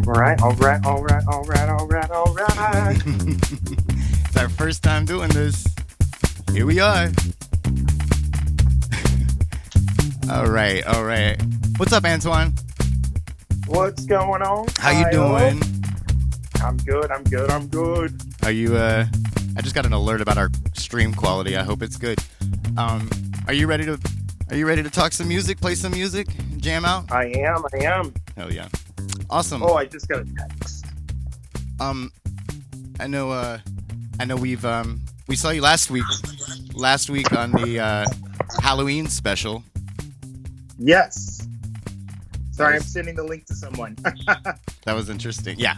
right, all right, all right, all right, all right, all right. It's our first time doing this. Here we are. All right, all right. What's up, Antoine? What's going on, How you Kyle? doing? I'm good. I'm good. I'm good. Are you? I just got an alert about our stream quality. I hope it's good. Are you ready to? Are you ready to talk some music, play some music, jam out? I am. I am. Hell yeah! Awesome. Oh, I just got a text. I know. I know we saw you last week. Last week on the Halloween special. Yes. Sorry, I'm sending the link to someone. That was interesting. Yeah.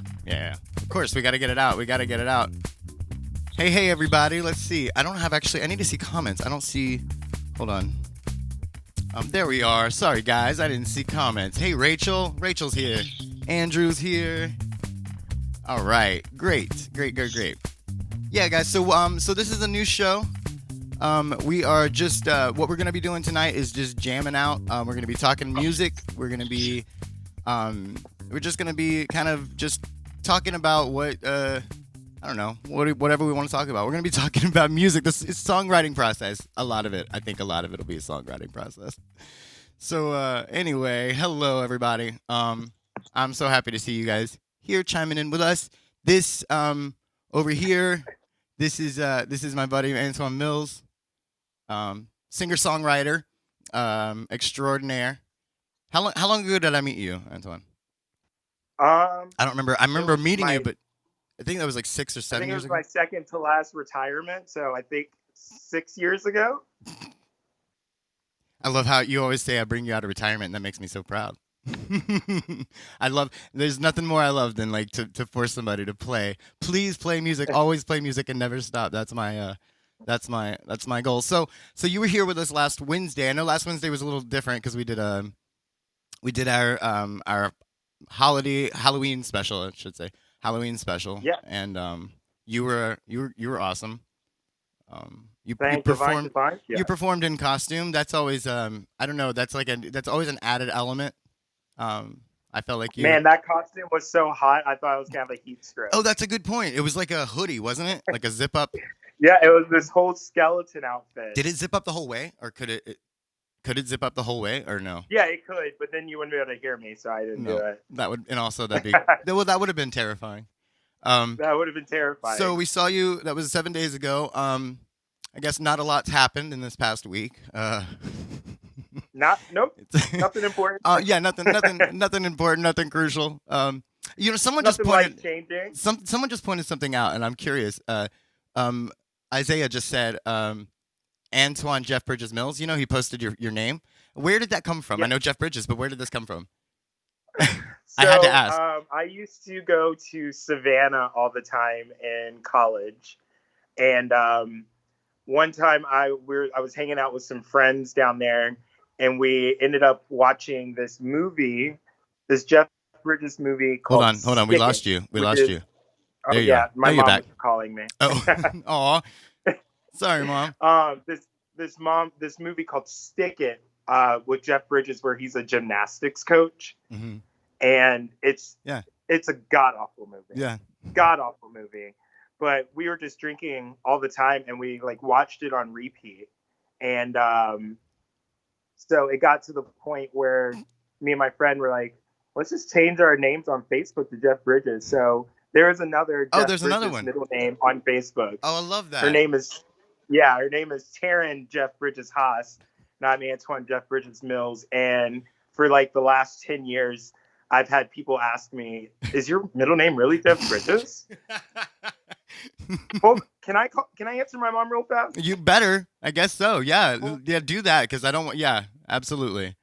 Of course, we got to get it out. Hey, everybody. Let's see. I don't have actually. I need to see comments. I don't see. Hold on. There we are. Sorry, guys. I didn't see comments. Hey, Rachel. Rachel's here. Andrew's here. All right. Great. Yeah, guys. So this is a new show. We are just what we're gonna be doing tonight is just jamming out. We're gonna be talking music. We're just gonna be kind of just talking about what I don't know, whatever we want to talk about. We're gonna be talking about music. This is songwriting process. A lot of it. I think a lot of it will be a songwriting process. So anyway, hello everybody. I'm so happy to see you guys here chiming in with us. This over here. This is my buddy Antoine Mills, singer-songwriter extraordinaire. How long ago did I meet you, Antoine? I don't remember. I remember meeting you, but I think that was like 6 or 7 years ago. I think it was my second to last retirement, so I think 6 years ago. I love how you always say I bring you out of retirement, and that makes me so proud. There's nothing more I love than like to force somebody to play. Please play music, always play music and never stop. That's my goal. So you were here with us last Wednesday. I know last Wednesday was a little different because we did our Halloween special, I should say. Halloween special. Yeah. And you were awesome. You performed. Yeah. You performed in costume. That's always I don't know, that's always an added element. I felt like you. Man, that costume was so hot. I thought I was gonna have a heat stroke. Oh, that's a good point. It was like a hoodie, wasn't it? Like a zip up. Yeah, it was this whole skeleton outfit. Did it zip up the whole way, or could it zip up the whole way, or no? Yeah, it could, but then you wouldn't be able to hear me, so I didn't do it. That would, and also that'd be that would have been terrifying. That would have been terrifying. So we saw you. That was 7 days ago. I guess not a lot's happened in this past week. Nope. Nothing important. Yeah, nothing important, nothing crucial. Someone just pointed someone just pointed something out, and I'm curious. Isaiah just said Antoine Jeff Bridges Mills. He posted your name. Where did that come from? Yeah. I know Jeff Bridges, but where did this come from? So, I had to ask. I used to go to Savannah all the time in college, and one time I was hanging out with some friends down there, and we ended up watching this Jeff Bridges movie called Hold on. We lost you. You. Oh yeah, my mom was calling me. Oh, aw. Sorry, Mom. This movie called Stick It with Jeff Bridges, where he's a gymnastics coach, mm-hmm. and it's a god awful movie. Yeah, god awful movie. But we were just drinking all the time, and we watched it on repeat, and so it got to the point where me and my friend were like, let's just change our names on Facebook to Jeff Bridges. So there is another Jeff Bridges another one. middle name on Facebook. Oh, I love that. Her name is Taryn Jeff Bridges Haas, and I'm Antoine Jeff Bridges Mills. And for the last 10 years, I've had people ask me, is your middle name really Jeff Bridges? Well, can I answer my mom real fast? You better. I guess so. Yeah. Well, yeah, do that, because I don't want... Yeah, absolutely.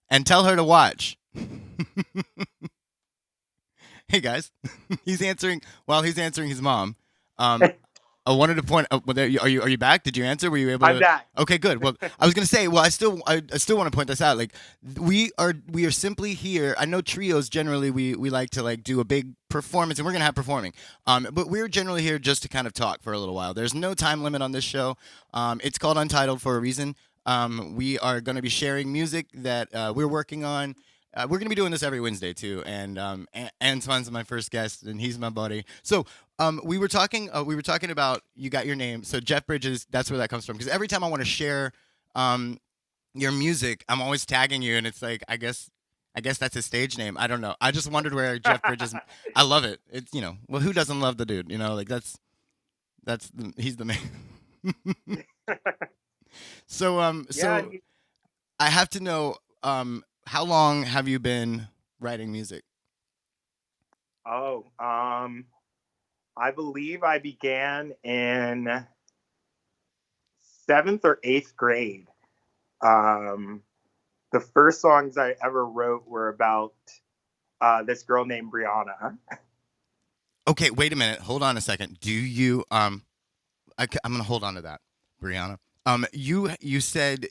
And tell her to watch. Hey, guys. While he's answering his mom, I wanted to point out, are you back? Did you answer? Were you able to? I'm back. Okay, good. Well, I was going to say, I still want to point this out. Like, we are simply here. I know trios generally we like to do a big performance, and we're going to have performing. But we're generally here just to kind of talk for a little while. There's no time limit on this show. It's called Untitled for a reason. We are going to be sharing music that we're working on. we're gonna be doing this every Wednesday too, and Antoine's my first guest, and he's my buddy. So we were talking about you got your name. So Jeff Bridges, that's where that comes from. Because every time I want to share um, your music, I'm always tagging you, and it's like I guess that's his stage name. I don't know. I just wondered where Jeff Bridges. I love it. It's well, who doesn't love the dude? Like he's the man. Yeah, So I have to know how long have you been writing music? oh, I believe I began in seventh or eighth grade. Um, the first songs I ever wrote were about this girl named Brianna. Okay, wait a minute. Hold on a second. Do you I'm gonna hold on to that, Brianna. You said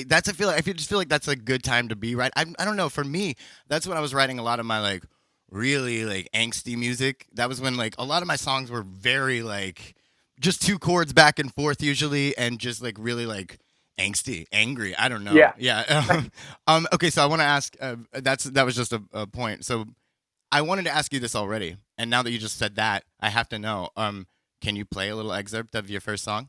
that's a feel. I just feel like that's a good time to be right. I don't know. For me, that's when I was writing a lot of my like really like angsty music. That was when like a lot of my songs were very like just two chords back and forth usually, and just like really like angsty, angry. I don't know. Yeah, Yeah. Okay, so I want to ask. That was just a point. So I wanted to ask you this already, and now that you just said that, I have to know. Can you play a little excerpt of your first song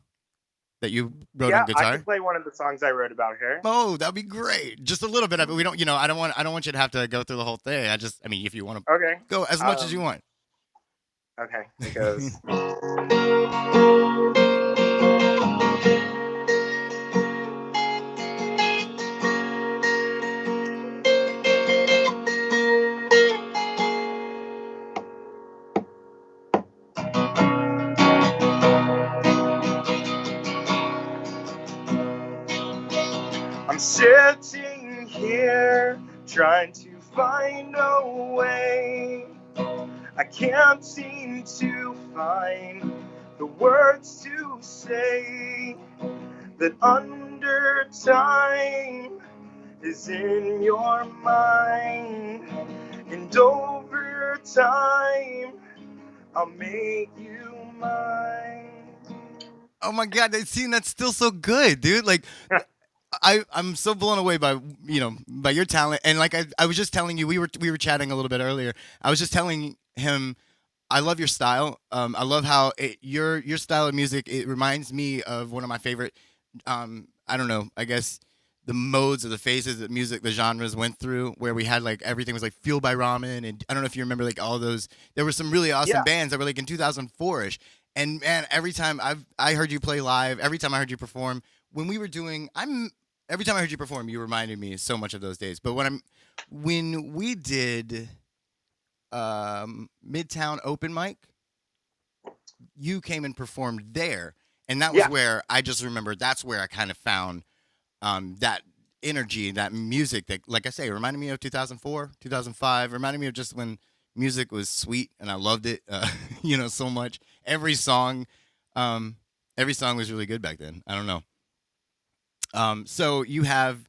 that you wrote on yeah. I can guitar? play one of the songs I wrote about her. Oh, that'd be great. Just a little bit of it. We don't, I don't want you to have to go through the whole thing. I mean, if you want to Okay. go as much as you Um, want. okay. It goes. I'm sitting here trying to find a way. I can't seem to find the words to say that under time is in your mind, and over time I'll make you mine. Oh my god, that's still so good, dude. Like I'm so blown away by by your talent, and like I was just telling you, we were chatting a little bit earlier. I was just telling him I love your style. I love how your style of music. It reminds me of one of my favorite. I don't know. I guess the modes or the phases that music, the genres went through, where we had like everything was like fueled by ramen, and I don't know if you remember like all those. There were some really awesome Yeah, bands that were like in 2004 ish. And man, every time I heard you play live, every time I heard you perform, when we were doing, every time I heard you perform, you reminded me so much of those days. But when we did Midtown open mic, you came and performed there, and that was yeah, where I just remember. That's where I kind of found that energy, that music that, like I say, reminded me of 2004, 2005. Reminded me of just when music was sweet and I loved it, so much. Um, every song was really good back then. I don't know. So you have.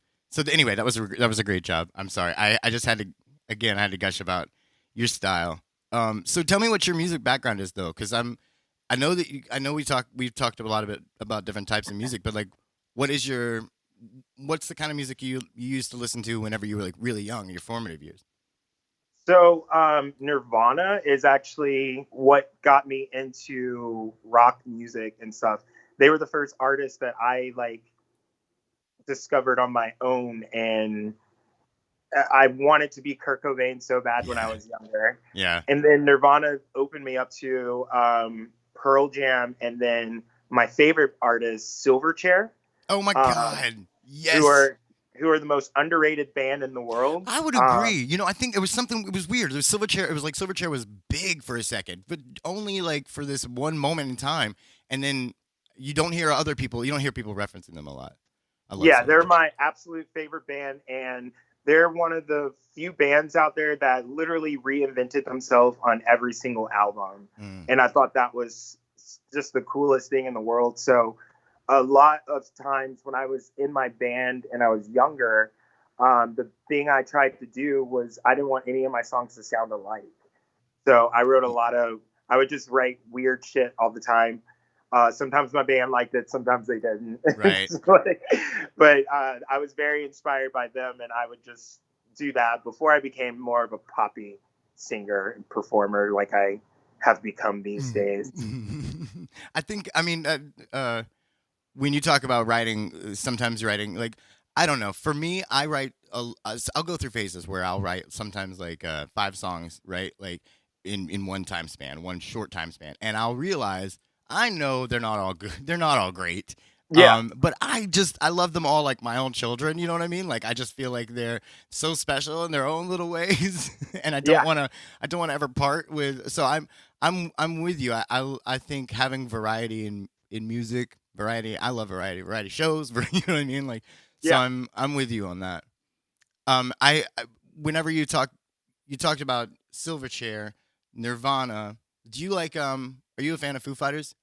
Anyway, that was a great job. I'm sorry. I just had to again. I had to gush about your style. So tell me what your music background is though, because I know that I know we've talked a lot of it about different types of music, but like, what is your what's the kind of music you used to listen to whenever you were like really young, your formative years? so Nirvana is actually what got me into rock music and stuff. They were the first artists that I like discovered on my own, and I wanted to be Kurt Cobain so bad when I Yeah, was younger. yeah. And then Nirvana opened me up to Pearl Jam, and then my favorite artist, Silverchair, Oh my um, God, who yes. are who are the most underrated band in the world. I would agree. I think it was something. It was weird. There was Silverchair. It was like Silverchair was big for a second, but only like for this one moment in time, and then you don't hear other people. You don't hear people referencing them a lot. I love Yeah, they're Silverchair. my absolute favorite band, and they're one of the few bands out there that literally reinvented themselves on every single album. Mm. And I thought that was just the coolest thing in the world. So, a lot of times when I was in my band and I was younger, the thing I tried to do was I didn't want any of my songs to sound alike. So I wrote a lot of, I would just write weird shit all the time. Sometimes my band liked it, sometimes they didn't. Right. So, but I was very inspired by them, and I would just do that before I became more of a poppy singer and performer like I have become these days. I think, I mean, when you talk about writing, sometimes writing, like, I don't know. For me, I write. I'll go through phases where I'll write sometimes like 5 songs, right? Like in one time span, one short time span, and I'll realize I know they're not all good. They're not all great. Yeah, But I love them all like my own children. You know what I mean? Like I just feel like they're so special in their own little ways, and yeah, I don't want to ever part with. So I'm with you. I think having variety in music, variety. I love variety shows. You know what I mean? Like, so yeah. I'm with you on that. I whenever you talked about Silverchair, Nirvana. Do you like Are you a fan of Foo Fighters?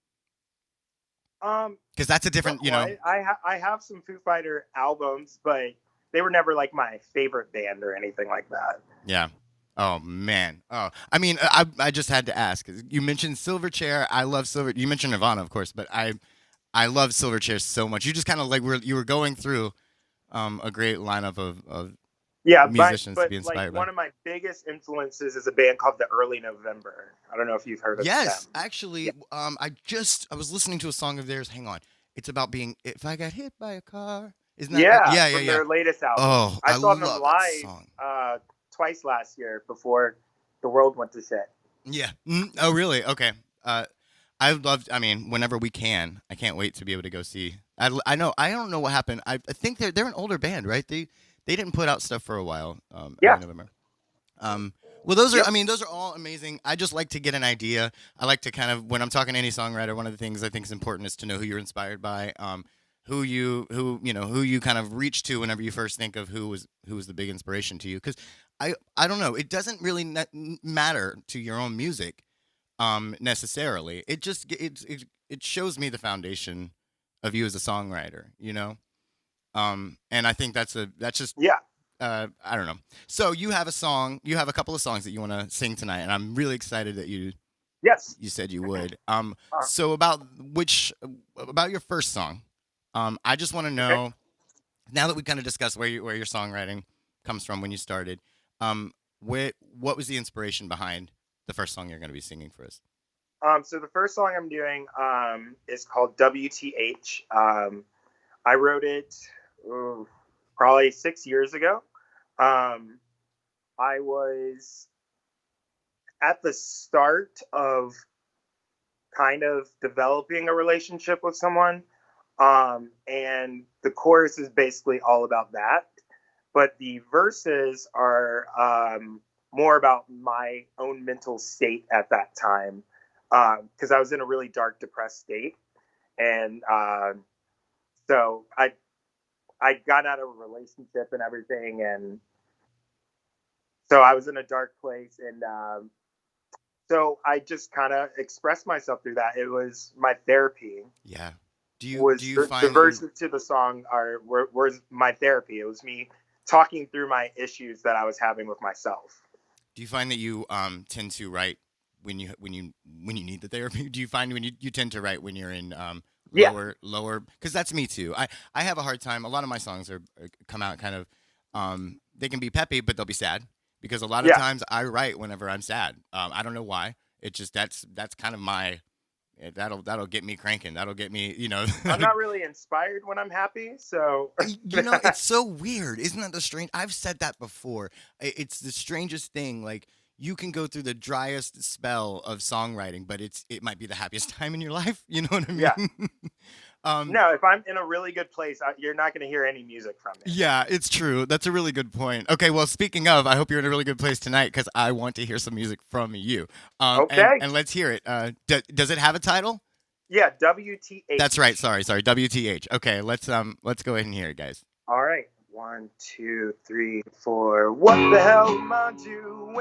Um, Because that's a different, you know. somewhat. I have some Foo Fighter albums, but they were never like my favorite band or anything like that. Yeah. Oh man. Oh, I mean, I just had to ask. You mentioned Silverchair. I love Silver. You mentioned Nirvana, of course, but I love Silverchair so much. You just kind of like you were going through a great lineup of Yeah, musicians to but be like inspired by. one of my biggest influences is a band called the Early November. I don't know if you've heard of Yes, them. actually, Yeah, I was listening to a song of theirs. Hang on, it's about being if I got hit by a car. Isn't that? yeah, Yeah, yeah, from yeah. their latest album. Oh, I I saw them love that live song. twice last year before the world went to shit. Yeah. Oh, really? Okay. I loved. I mean, whenever we can, I can't wait to be able to go see. I know. I don't know what happened. I think they're an older band, right? They didn't put out stuff for a while. Early Yeah, November. Well, those are. yep, I mean, those are all amazing. I just like to get an idea. I like to kind of when I'm talking to any songwriter, one of the things I think is important is to know who you're inspired by. Who you kind of reach to whenever you first think of who was the big inspiration to you. Because I don't know. It doesn't really matter to your own music necessarily. It shows me the foundation of you as a songwriter. And I think that's just yeah, I don't know. So you have a song, you have a couple of songs that you want to sing tonight, and I'm really excited that yes. you said you would. Uh, So about your first song, I just want to okay. know now that we kind of discussed where your songwriting comes from when you started. What was the inspiration behind the first song you're going to be singing for us? So the first song I'm doing is called WTH. I wrote it ooh, probably 6 years ago. Um, I was at the start of kind of developing a relationship with someone. And the chorus is basically all about that. But the verses are more about my own mental state at that time. Because I was in a really dark, depressed state. And so I got out of a relationship and everything. And so I was in a dark place. And so I just kind of expressed myself through that. It was my therapy. Yeah. Do Was you the find that you verses to the song were my therapy. It was me talking through my issues that I was having with myself. do you find that you tend to write when you need the therapy? Do you find when you tend to write when you're in Yeah, lower because that's me too. I have a hard time. A lot of my songs come out kind of they can be peppy, but they'll be sad because a lot of yeah. times I write whenever I'm sad. I don't know why. It just that's kind of my that'll get me cranking. That'll get me, I'm not really inspired when I'm happy, so It's so weird, isn't that the strange? I've said that before. It's the strangest thing. Like you can go through the driest spell of songwriting, but it might be the happiest time in your life. You know what I yeah. mean? um, No, if I'm in a really good place, you're not going to hear any music from me. yeah, it's true. That's a really good point. Okay, well, speaking of, I hope you're in a really good place tonight because I want to hear some music from you. Okay. And let's hear it. Does it have a title? Yeah, That's right. WTH. Sorry. WTH. Okay, let's go ahead and hear it, guys. All right. One, two, three, four. What the hell am I doing?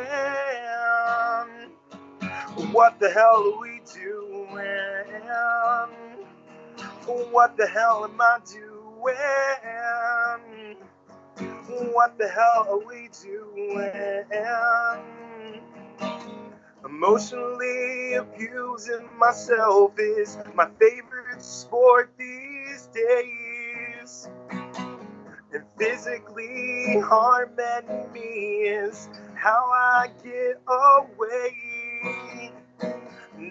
What the hell are we doing? What the hell am I doing? What the hell are we doing? Emotionally abusing myself is my favorite sport these days. And physically harming me is how I get away.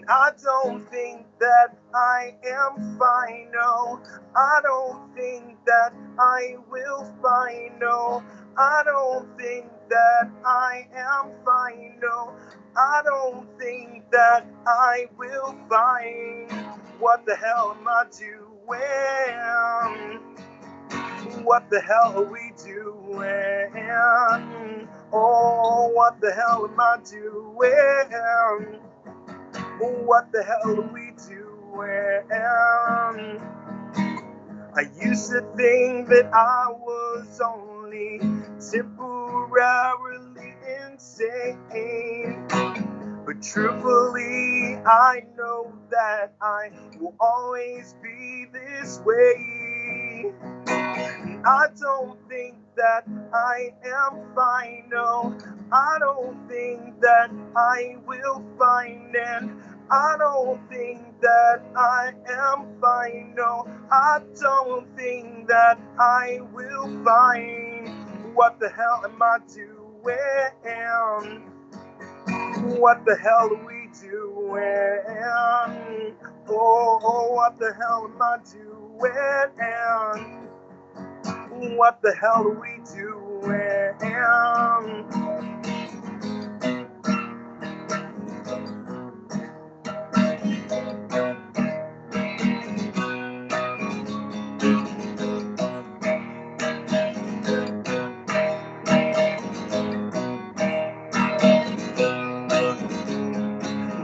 I don't think that I am fine, no. I don't think that I will find, no. I don't think that I am fine, no. I don't think that I will find. What the hell am I doing? What the hell are we doing? Oh, what the hell am I doing? What the hell are we doing? I used to think that I was only temporarily insane. But truthfully, I know that I will always be this way. I don't think that I am fine, no. I don't think that I will find, and I don't think that I am fine, no. I don't think that I will find. What the hell am I doing? What the hell are we doing? Oh, what the hell am I doing? What the hell are we doing?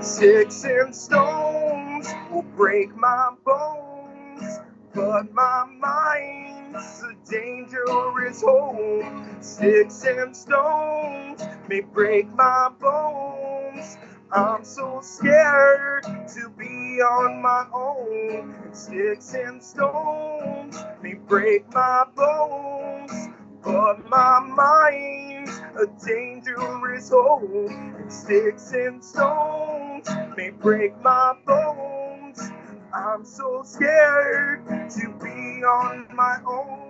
6 and stones will break my bones, but my mind's a dangerous home. 6 and stones may break my bones. I'm so scared to be on my own. 6 and stones may break my bones, but my mind's a dangerous home. 6 and stones may break my bones. I'm so scared to be on my own.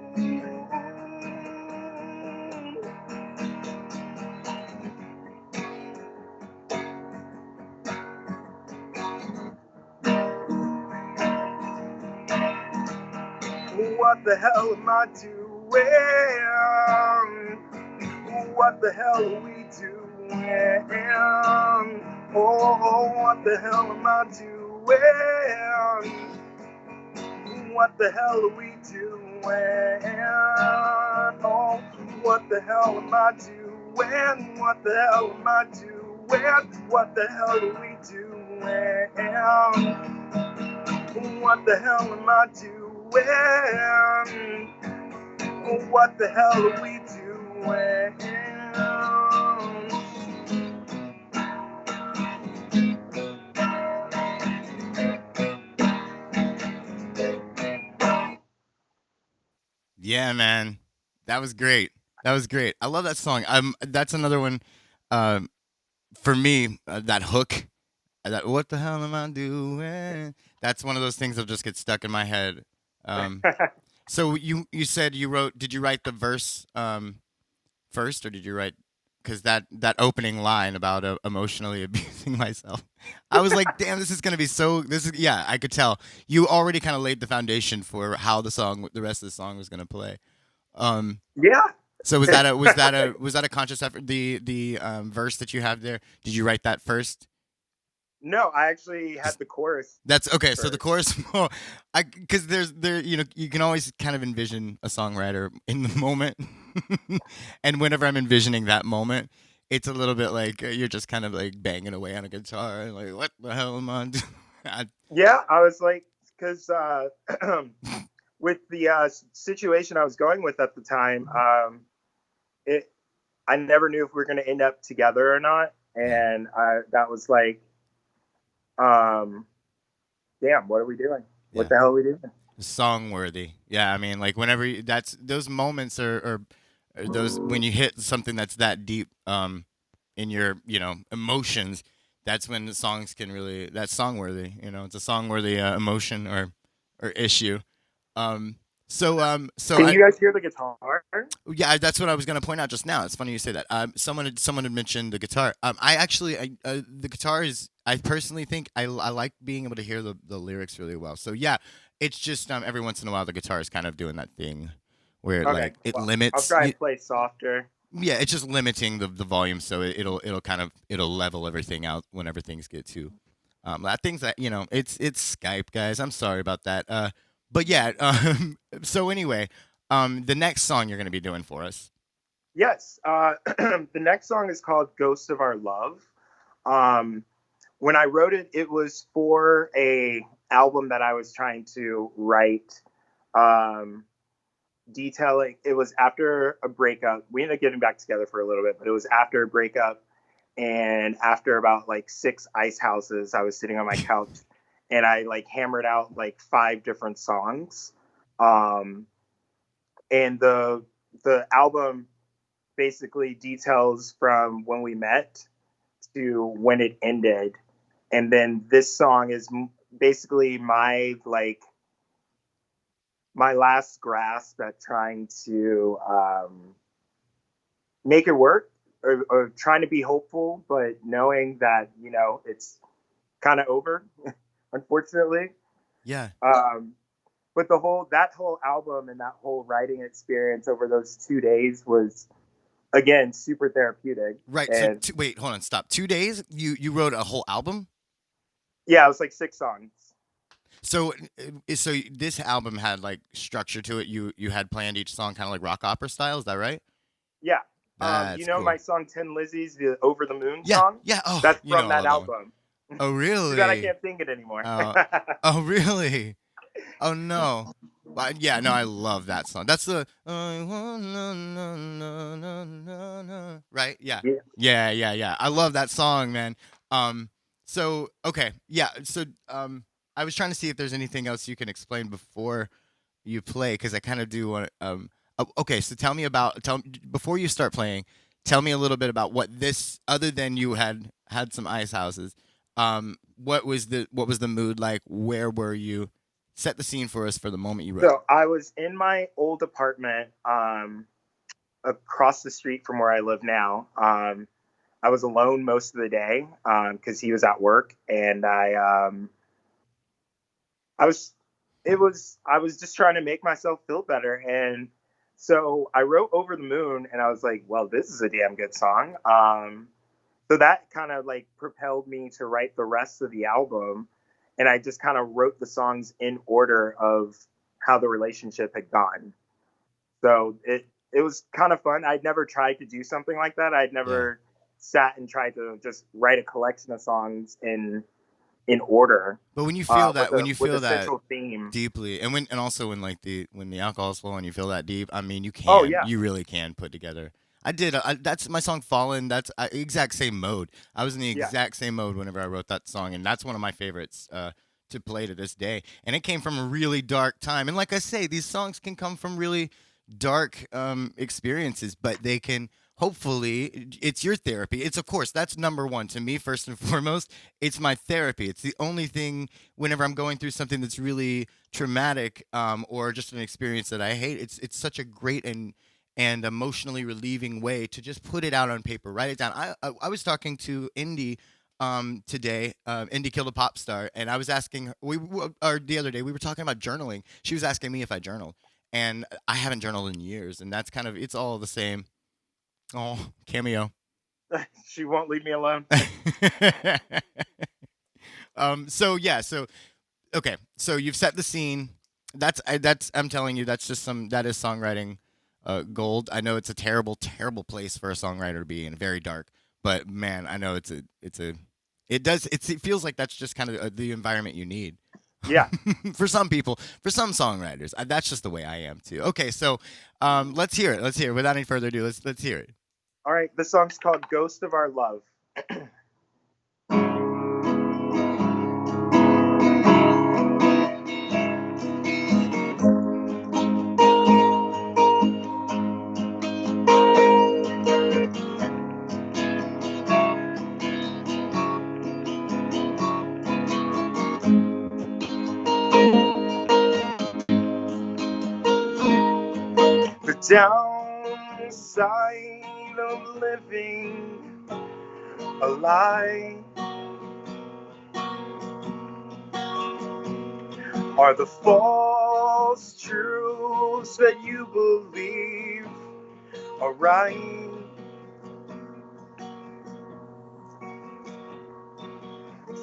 What the hell am I doing? What the hell are we doing? Oh, what the hell am I doing? What the hell are we doing? Oh, what the hell am I doing? What the hell am I doing? What the hell are we doing? What the hell am I doing? What the hell are we doing? Yeah, man, that was great. That was great. I love that song. That's another one. Um, for me, that hook, that what the hell am I doing? That's one of those things that just get stuck in my head. Um, so you said you wrote? Did you write the verse first, or did you write? Because that opening line about emotionally abusing myself, I was like, damn, this is gonna be so. This is yeah, I could tell you already kind of laid the foundation for how the rest of the song was gonna play. Um, Yeah. so was that a conscious effort? The verse that you have there, did you write that first? No, I actually had the chorus That's okay. So the first. chorus, well, I because there you can always kind of envision a songwriter in the moment, and whenever I'm envisioning that moment, it's a little bit like you're just kind of like banging away on a guitar, and like what the hell am I doing? Yeah, I was like, because with the situation I was going with at the time, it I never knew if we were going to end up together or not, Yeah, and that was like, um, damn, what are we doing? What yeah, the hell are we doing? song worthy. Yeah, I mean, like whenever that's those moments are those when you hit something that's that deep, in your emotions, that's when the songs can really that's song worthy. It's a song worthy emotion or issue. Um, So Can you guys hear the guitar? yeah, that's what I was going to point out just now. It's funny you say that. Someone had mentioned the guitar. I actually, the guitar is. I personally think I like being able to hear the lyrics really well. So yeah, it's just every once in a while the guitar is kind of doing that thing where Okay, it well, I'll limits. try and play softer. Yeah, it's just limiting the volume, so it'll kind of it'll level everything out whenever things get too. That things that it's Skype, guys. I'm sorry about that. But yeah. So anyway, the next song you're gonna be doing for us. Yes, the next song is called "Ghost of Our Love." Um, when I wrote it, it was for a album that I was trying to write. Um, Detailing, it was after a breakup. We ended up getting back together for a little bit, but it was after a breakup, and after about like 6 ice houses, I was sitting on my couch and I like hammered out like 5 different songs. Um, and the album basically details from when we met to when it ended, and then this song is basically my like my last grasp at trying to make it work, or trying to be hopeful, but knowing that it's kind of over, unfortunately. Yeah. Um, but that whole album and that whole writing experience over those 2 days was again super therapeutic. Right. So And wait, hold on, stop. 2 days? You wrote a whole album? yeah, it was like 6 songs. So this album had like structure to it. You had planned each song kind of like rock opera style. Is that right? Yeah. You That's know cool. my song Tin Lizzies, the Over the Moon Yeah. song? Yeah. Oh, That's you know from I that love that one. album. Oh, Too bad I really? can't sing it anymore. Oh. Oh, really? Oh no. Yeah, no, I love that song. That's the right. Yeah, Yeah. yeah. I love that song, man. Um, so okay, yeah. So I was trying to see if there's anything else you can explain before you play because I kind of do want. Okay, so tell before you start playing. Tell me a little bit about what this, other than you had some ice houses. What was the mood like? Where were you? Set the scene for us for the moment you wrote it. So I was in my old apartment across the street from where I live now. I was alone most of the day because he was at work, and I was I was just trying to make myself feel better, and so I wrote Over the Moon, and I was like, well, this is a damn good song. So that kind of like propelled me to write the rest of the album, and I just kind of wrote the songs in order of how the relationship had gone. So it was kind of fun. I'd never tried to do something like that. I'd Yeah. never sat and tried to just write a collection of songs in order But when you feel that, with a central theme. deeply, and also when like when the alcohol's flowing, you feel that deep. I mean, Oh yeah, you really can put together. I did. That's my song "Fallen." That's exact same mode. I was in the yeah, exact same mode whenever I wrote that song, and that's one of my favorites to play to this day. And it came from a really dark time. And like I say, these songs can come from really dark experiences, but they can hopefully it's your therapy. It's of course that's number one to me first and foremost. It's my therapy. It's the only thing whenever I'm going through something that's really traumatic or just an experience that I hate. It's such a great and emotionally relieving way to just put it out on paper, write it down. I was talking to Indy today. Indy killed a pop star, and I was asking her, or the other day we were talking about journaling. She was asking me if I journal, and I haven't journaled in years, and that's kind of it's all the same. Oh, cameo. she won't leave me alone. So yeah, so okay, so you've set the scene. That's I'm telling you, that's just that is songwriting gold. I know it's a terrible, terrible place for a songwriter to be in, very dark. But man, I know it feels like that's just kind of the environment you need. Yeah. For some people, for some songwriters, that's just the way I am too. Okay, so let's hear it. Let's hear it. Without any further ado, let's hear it. All right. The song's called "Ghost of Our Love." downside of living a lie are the false truths that you believe are right.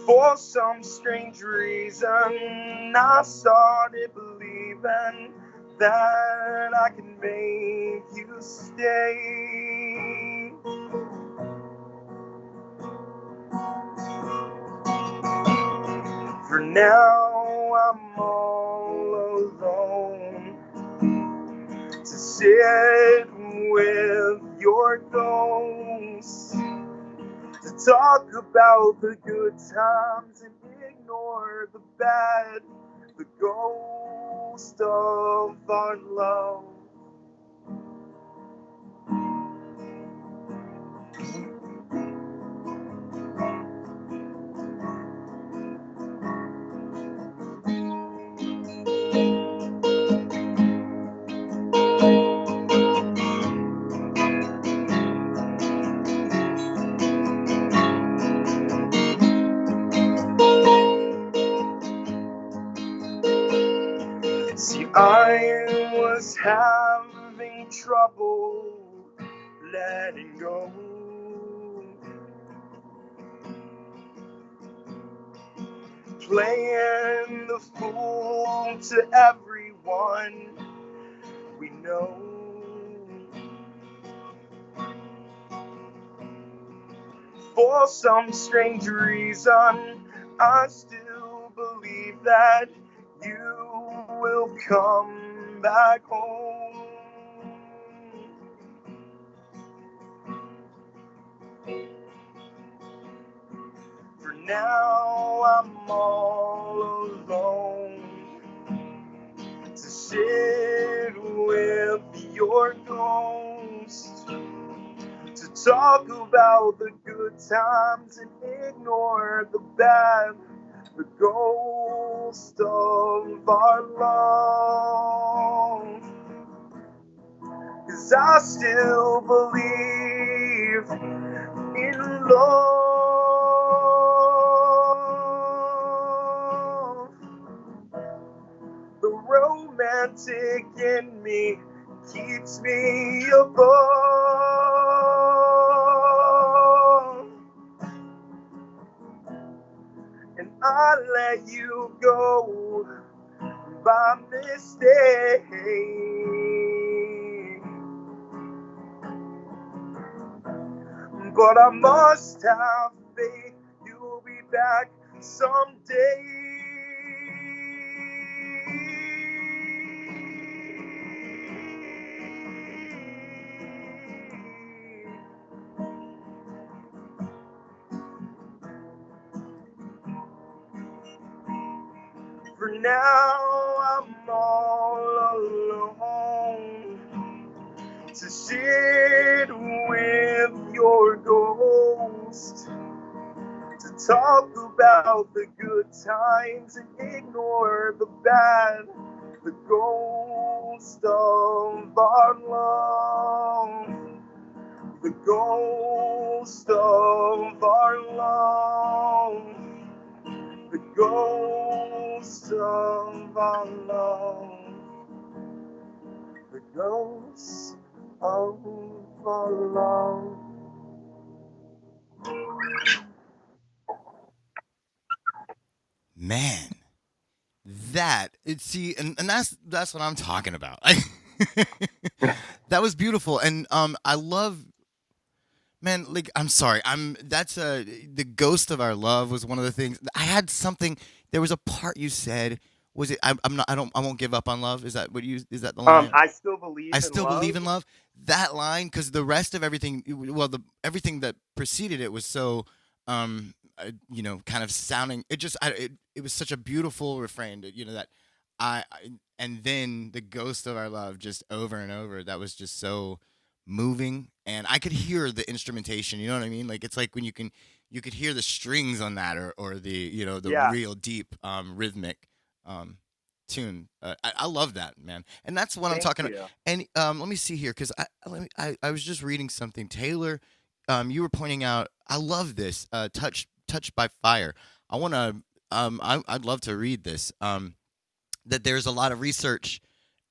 For some strange reason, I started believing that I can make you stay. For now, I'm all alone to sit with your ghost, to talk about the good times and ignore the bad, the ghost of our love. See, I was having trouble letting go. Playing the fool to everyone we know. For some strange reason, I still believe that you will come back home. For now, I'm all alone to sit with your ghost, to talk about the good times and ignore the bad, the ghost of our love. 'Cause I still believe in love. The romantic in me keeps me above. And I let you go by mistake. But I must have faith you'll be back someday. For now, I'm all alone to sit with your ghost, to talk about the good times and ignore the bad, the ghost of our love, the ghost of our love, the ghost of our love, the ghost of our love. Man, see, and that's what I'm talking about. That was beautiful, and I love, man. Like, I'm sorry, that's the ghost of our love was one of the things. I had something. There was a part you said. Was it? I'm not. I don't. I won't give up on love. Is that what you? Is that the line? I still I believe in still believe love. in love. That line, because the rest of everything, well, the everything that preceded it was so, kind of sounding. It was such a beautiful refrain. That and then the ghost of our love just over and over. That was just so moving, and I could hear the instrumentation. You know what I mean? Like, it's like when you could hear the strings on that, or the the Yeah. real deep rhythmic. Um, tune. I love that, man, and that's what I'm Thank talking about. you. And let me see here, because I was just reading something. Taylor, you were pointing out. I love this. Touched by fire. I want to. I'd love to read this. That there's a lot of research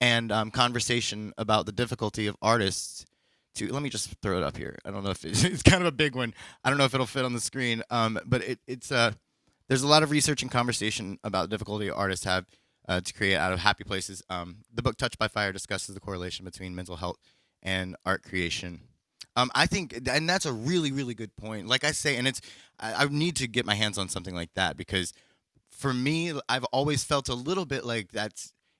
and conversation about the difficulty of artists to. Let me just throw it up here. I don't know if it's kind of a big one. I don't know if it'll fit on the screen. But it's there's a lot of research and conversation about the difficulty artists have to create out of happy places. The book Touched by Fire discusses the correlation between mental health and art creation. I think, and that's a really, really good point. Like I say, and I need to get my hands on something like that, because for me, I've always felt a little bit like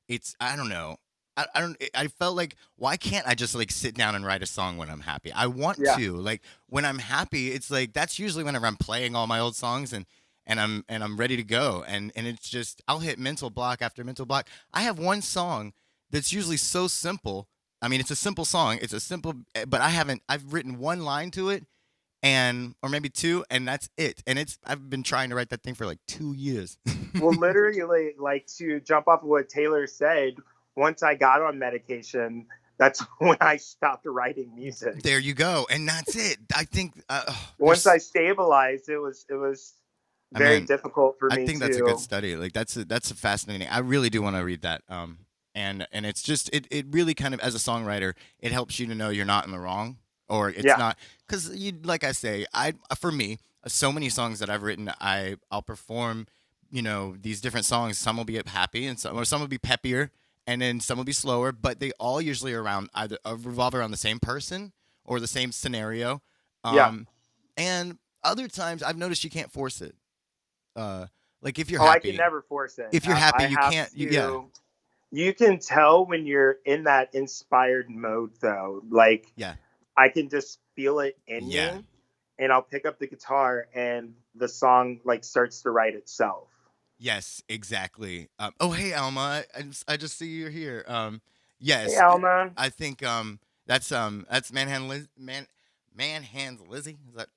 it's, I don't know. I don't, I felt like, why can't I just like sit down and write a song when I'm happy? I want Yeah. to, like, when I'm happy, it's like, that's usually whenever I'm playing all my old songs, and I'm ready to go. And it's just, I'll hit mental block after mental block. I have one song that's usually so simple. I mean, it's a simple song. It's a simple, but I've written one line to it, and or maybe two, and that's it. And I've been trying to write that thing for like 2 years. Well, literally, like to jump off of what Taylor said, once I got on medication, that's when I stopped writing music. There you go, and that's it. I think Once I stabilized, it was I very mean, difficult for I me think that's a good to. study. Like that's a fascinating. I really do want to read that. And it's just it really kind of, as a songwriter, it helps you to know you're not in the wrong, or it's Yeah, not, because you, like I say, I for me, so many songs that I've written, I'll perform, these different songs. Some will be happy, and some will be peppier, and then some will be slower. But they all usually around either revolve around the same person or the same scenario. yeah. Um, and other times I've noticed you can't force it. Uh, like if you're Oh, I can happy, never force it. if you're happy, I you have can't. Yeah, to. You can tell when you're in that inspired mode, though. Like yeah, I can just feel it in yeah. me, and I'll pick up the guitar, and the song like starts to write itself. Yes, exactly. Oh, hey, Alma. I just see you're here. Hey, Yes, Alma. I think that's Manhand's Lizzie. Is that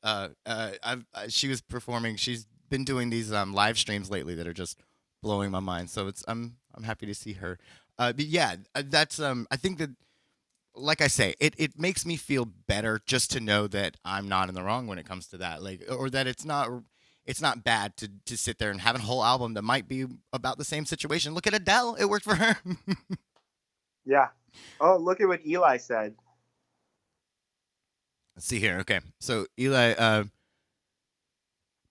she was performing. She's been doing these live streams lately that are just blowing my mind. So I'm happy to see her. But yeah, that's I think that, like I say, it makes me feel better just to know that I'm not in the wrong when it comes to that. Like, or that it's not bad to sit there and have a whole album that might be about the same situation. Look at Adele; it worked for her. Yeah. Oh, look at what Eli said. Let's see here. Okay, so Eli,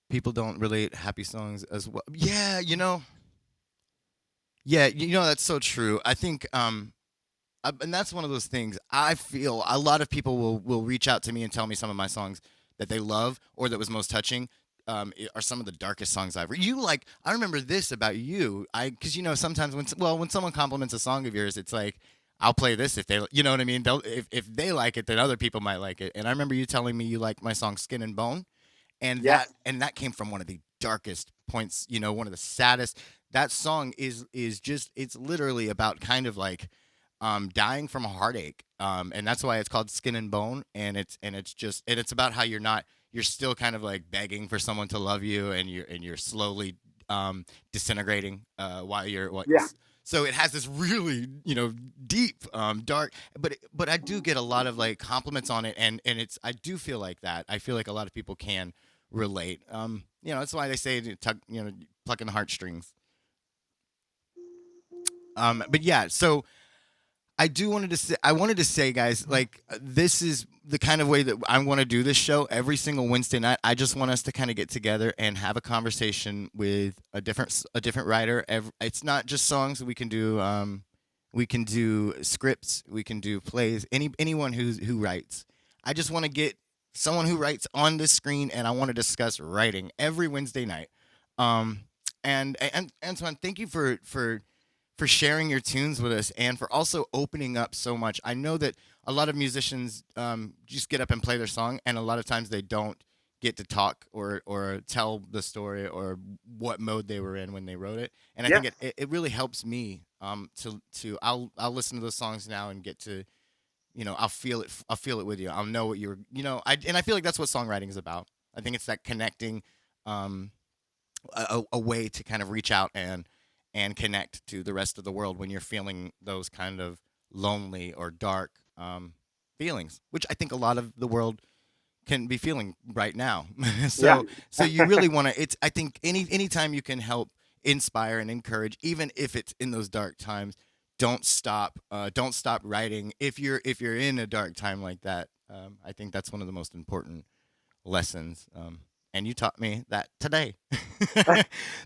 people don't relate happy songs as well. Yeah, that's so true. I think and that's one of those things. I feel a lot of people will reach out to me and tell me some of my songs that they love or that was most touching. Are some of the darkest songs I've. You like. I remember this about you. Because sometimes when someone compliments a song of yours, it's like, I'll play this if they, you know what I mean. If they like it, then other people might like it. And I remember you telling me you liked my song "Skin and Bone," and that Yes. and that came from one of the darkest points. One of the saddest. That song is just, it's literally about kind of like dying from a heartache, and that's why it's called Skin and Bone. And it's about how you're still kind of like begging for someone to love you, and you're slowly disintegrating while you're what. Yeah. So it has this really, deep, dark, but I do get a lot of like compliments on it, and I do feel like that. I feel like a lot of people can relate. That's why they say to tug, plucking the heartstrings. But yeah, so I wanted to say, guys, like, this is the kind of way that I want to do this show every single Wednesday night. I just want us to kind of get together and have a conversation with a different writer. It's not just songs. We can do scripts, we can do plays. Anyone who writes. I just want to get someone who writes on this screen, and I want to discuss writing every Wednesday night. Um, and Antoine, thank you for sharing your tunes with us, and for also opening up so much. I know that a lot of musicians just get up and play their song, and a lot of times they don't get to talk or tell the story or what mode they were in when they wrote it. And I Yeah. think it really helps me to I'll listen to those songs now and get to, I'll feel it with you. I'll know what you're, and I feel like that's what songwriting is about. I think it's that connecting, um, a way to kind of reach out and connect to the rest of the world when you're feeling those kind of lonely or dark feelings, which I think a lot of the world can be feeling right now. Yeah. So you really want to, it's, I think anytime you can help inspire and encourage, even if it's in those dark times, don't stop writing. If you're in a dark time like that, I think that's one of the most important lessons. And you taught me that today.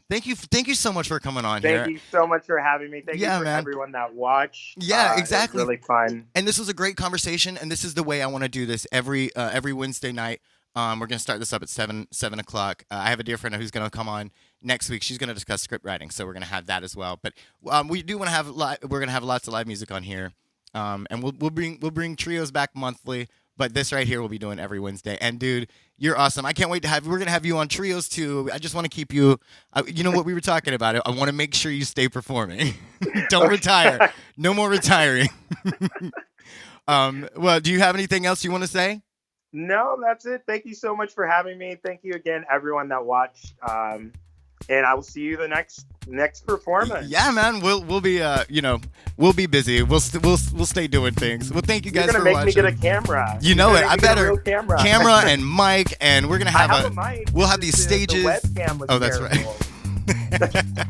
Thank you so much for coming on Thank here. you so much for having me. Thank you Yeah, for man. everyone that watched. Yeah, It exactly. was really fun. And this was a great conversation, and this is the way I want to do this every Wednesday night. We're gonna start this up at 7 o'clock. I have a dear friend who's gonna come on next week. She's gonna discuss script writing, so we're gonna have that as well. But we do want to have we're gonna have lots of live music on here, and we'll bring trios back monthly. But this right here we'll be doing every Wednesday. And dude, you're awesome. I can't wait to have. We're gonna have you on trios too. I just want to keep you. You know what we were talking about? I want to make sure you stay performing. Don't retire. No more retiring. Well, do you have anything else you want to say? No, that's it. Thank you so much for having me. Thank you again, everyone that watched. And I will see you the next performance. Yeah, man. We'll be we'll be busy. We'll stay doing things. Well, thank you guys You're for gonna make watching. me get a camera. You know it. You're I gonna make me get a better real camera. and mic, and we're gonna have, I have a mic. We'll have Just these stages. The webcam was Oh, that's terrible. right.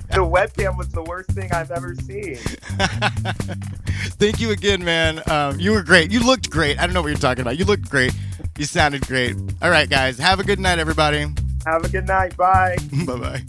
The webcam was the worst thing I've ever seen. Thank you again, man. You were great. You looked great. I don't know what you're talking about. You looked great. You sounded great. All right, guys. Have a good night, everybody. Have a good night. Bye. Bye bye.